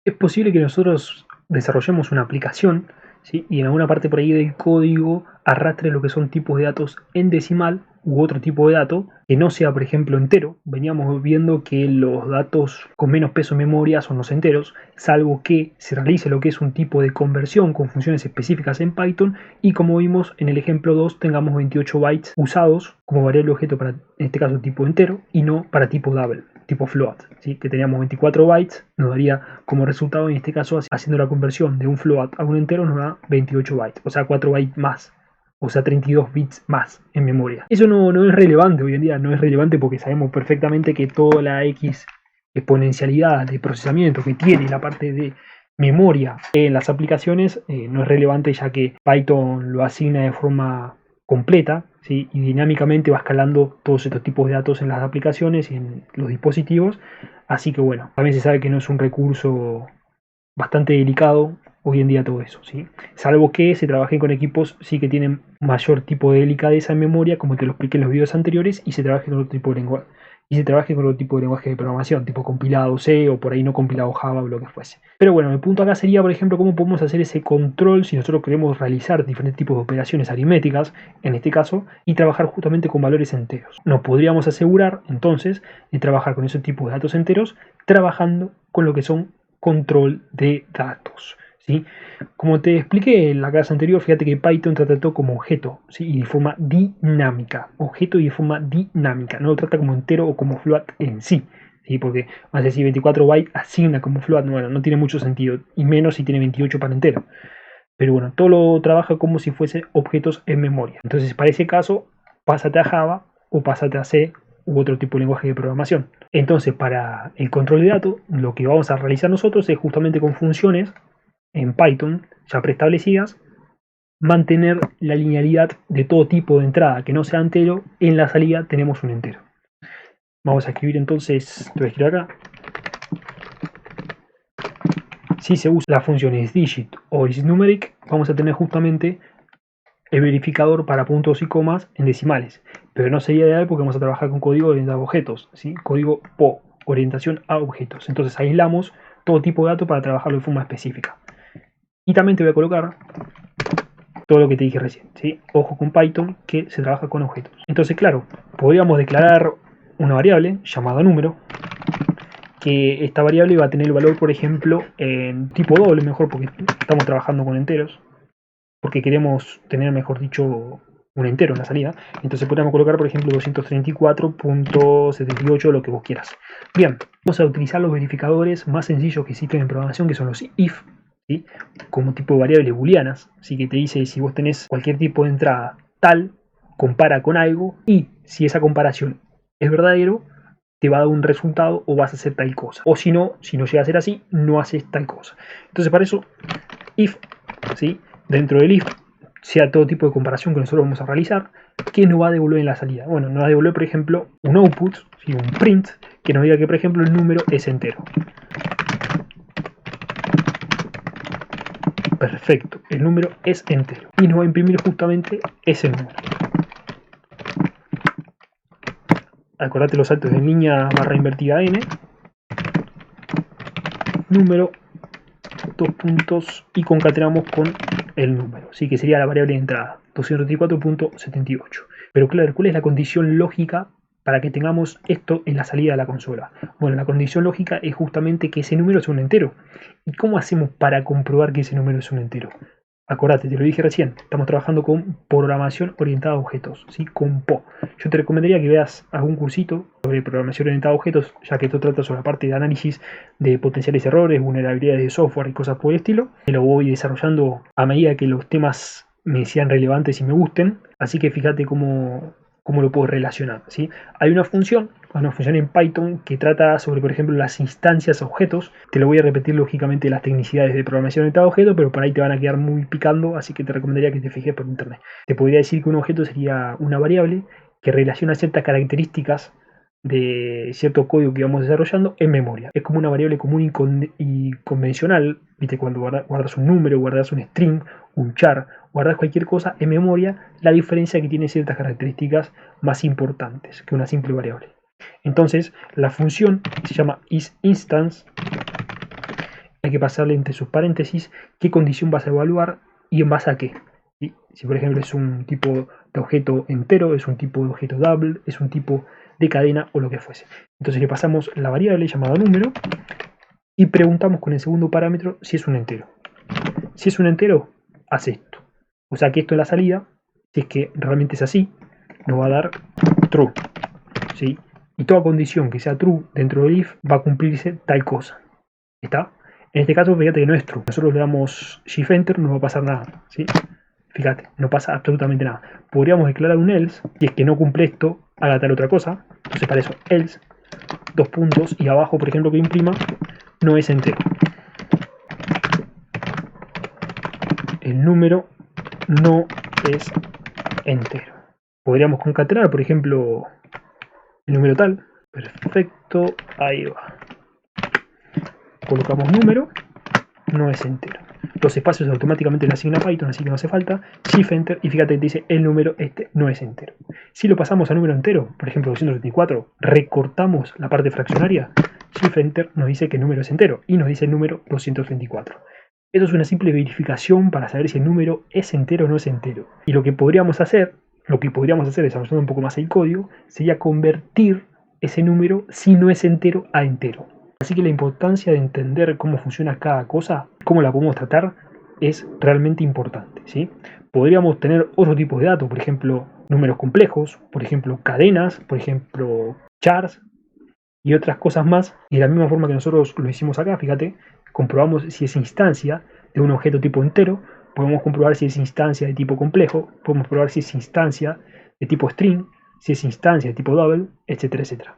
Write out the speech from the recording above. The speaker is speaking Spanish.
Es posible que nosotros desarrollemos una aplicación, ¿sí? Y en alguna parte por ahí del código arrastre lo que son tipos de datos en decimal u otro tipo de dato que no sea, por ejemplo, entero. Veníamos viendo que los datos con menos peso en memoria son los enteros, salvo que se realice lo que es un tipo de conversión con funciones específicas en Python y como vimos en el ejemplo 2 tengamos 28 bytes usados como variable objeto para, en este caso, tipo entero y no para tipo double, tipo float, ¿sí? Que teníamos 24 bytes, nos daría como resultado, en este caso, haciendo la conversión de un float a un entero, nos da 28 bytes, o sea, 4 bytes más, o sea, 32 bits más en memoria. Eso no es relevante hoy en día, no es relevante porque sabemos perfectamente que toda la X exponencialidad de procesamiento que tiene la parte de memoria en las aplicaciones no es relevante, ya que Python lo asigna de forma completa, ¿sí? Y dinámicamente va escalando todos estos tipos de datos en las aplicaciones y en los dispositivos. Así que bueno, también se sabe que no es un recurso bastante delicado hoy en día todo eso, ¿sí? Salvo que se trabaje con equipos sí que tienen mayor tipo de delicadeza en memoria, como te lo expliqué en los videos anteriores, y se trabaje con otro tipo de lenguaje. Y se trabaje con otro tipo de lenguaje de programación, tipo compilado C o por ahí no compilado Java o lo que fuese. Pero bueno, el punto acá sería, por ejemplo, cómo podemos hacer ese control si nosotros queremos realizar diferentes tipos de operaciones aritméticas, en este caso, y trabajar justamente con valores enteros. Nos podríamos asegurar, entonces, de trabajar con ese tipo de datos enteros, trabajando con lo que son control de datos, ¿sí? Como te expliqué en la clase anterior, fíjate que Python te trató como objeto, ¿sí? Y de forma dinámica, objeto y de forma dinámica, no lo trata como entero o como float en sí, ¿sí? Porque más a decir 24 bytes asigna como float, bueno, no tiene mucho sentido, y menos si tiene 28 para entero. Pero bueno, todo lo trabaja como si fuese objetos en memoria. Entonces, para ese caso, pásate a Java o pásate a C u otro tipo de lenguaje de programación. Entonces, para el control de datos, lo que vamos a realizar nosotros es justamente con funciones en Python ya preestablecidas, mantener la linealidad de todo tipo de entrada que no sea entero. En la salida tenemos un entero. Vamos a escribir entonces, te voy a escribir acá. Si se usa las funciones digit o isNumeric, vamos a tener justamente el verificador para puntos y comas en decimales, pero no sería ideal porque vamos a trabajar con código orientado a objetos, ¿sí? Código PO, orientación a objetos. Entonces aislamos todo tipo de datos para trabajarlo de forma específica. Y también te voy a colocar todo lo que te dije recién, ¿sí? Ojo con Python que se trabaja con objetos. Entonces, claro, podríamos declarar una variable llamada número, que esta variable va a tener el valor, por ejemplo, en tipo doble, mejor porque estamos trabajando con enteros, porque queremos tener, mejor dicho, un entero en la salida. Entonces podríamos colocar, por ejemplo, 234.78, lo que vos quieras. Bien, vamos a utilizar los verificadores más sencillos que existen en programación, que son los if, ¿sí? Como tipo de variables booleanas, ¿sí? Que te dice si vos tenés cualquier tipo de entrada tal, compara con algo, y si esa comparación es verdadero, te va a dar un resultado o vas a hacer tal cosa. O si no llega a ser así, no haces tal cosa. Entonces para eso, if, ¿sí? Dentro del if, sea todo tipo de comparación que nosotros vamos a realizar, ¿qué nos va a devolver en la salida? Bueno, nos va a devolver, por ejemplo, un output, ¿sí? Un print, que nos diga que, por ejemplo, el número es entero. Perfecto, el número es entero. Y nos va a imprimir justamente ese número. Acordate los saltos en línea barra invertida n. Número, dos puntos, y concatenamos con el número, ¿sí? Que sería la variable de entrada, 234.78. Pero claro, ¿cuál es la condición lógica para que tengamos esto en la salida de la consola? Bueno, la condición lógica es justamente que ese número es un entero. ¿Y cómo hacemos para comprobar que ese número es un entero? Acordate, te lo dije recién, estamos trabajando con programación orientada a objetos, ¿sí? Con PO. Yo te recomendaría que veas algún cursito sobre programación orientada a objetos, ya que esto trata sobre la parte de análisis de potenciales errores, vulnerabilidades de software y cosas por el estilo. Y lo voy desarrollando a medida que los temas me sean relevantes y me gusten, así que fíjate cómo lo puedo relacionar, ¿sí? Hay una función en Python que trata sobre, por ejemplo, las instancias objetos. Te lo voy a repetir lógicamente las tecnicidades de programación orientada a objetos, pero por ahí te van a quedar muy picando, así que te recomendaría que te fijes por internet. Te podría decir que un objeto sería una variable que relaciona ciertas características de cierto código que vamos desarrollando en memoria. Es como una variable común y convencional, ¿viste? Cuando guardas un número, guardas un string, un char, guardas cualquier cosa en memoria, la diferencia es que tiene ciertas características más importantes que una simple variable. Entonces, la función se llama isInstance hay que pasarle entre sus paréntesis qué condición vas a evaluar y en base a qué. ¿Sí? Si por ejemplo es un tipo de objeto entero, es un tipo de objeto double, es un tipo de cadena o lo que fuese. Entonces le pasamos la variable llamada número y preguntamos con el segundo parámetro si es un entero. Si es un entero, hace esto. O sea que esto es la salida, si es que realmente es así, nos va a dar true. ¿Sí? Y toda condición que sea true dentro del if va a cumplirse tal cosa. ¿Está? En este caso, fíjate que no es true. Nosotros le damos shift enter, no va a pasar nada. ¿Sí? Fíjate, no pasa absolutamente nada. Podríamos declarar un else, y es que no cumple esto, haga tal otra cosa. Entonces para eso, else, dos puntos, y abajo, por ejemplo, que imprima, no es entero. El número no es entero. Podríamos concatenar, por ejemplo, el número tal. Perfecto, ahí va. Colocamos número, no es entero. Los espacios automáticamente le asigna Python, así que no hace falta. Shift Enter y fíjate que dice el número este no es entero. Si lo pasamos a número entero, por ejemplo 234, recortamos la parte fraccionaria, Shift Enter nos dice que el número es entero y nos dice el número 234. Eso es una simple verificación para saber si el número es entero o no es entero. Y lo que podríamos hacer desarrollando un poco más el código, sería convertir ese número, si no es entero, a entero. Así que la importancia de entender cómo funciona cada cosa, cómo la podemos tratar, es realmente importante, ¿sí? Podríamos tener otro tipo de datos, por ejemplo, números complejos, por ejemplo, cadenas, por ejemplo, chars y otras cosas más. Y de la misma forma que nosotros lo hicimos acá, fíjate, comprobamos si es instancia de un objeto tipo entero, podemos comprobar si es instancia de tipo complejo, podemos probar si es instancia de tipo string, si es instancia de tipo double, etcétera, etcétera.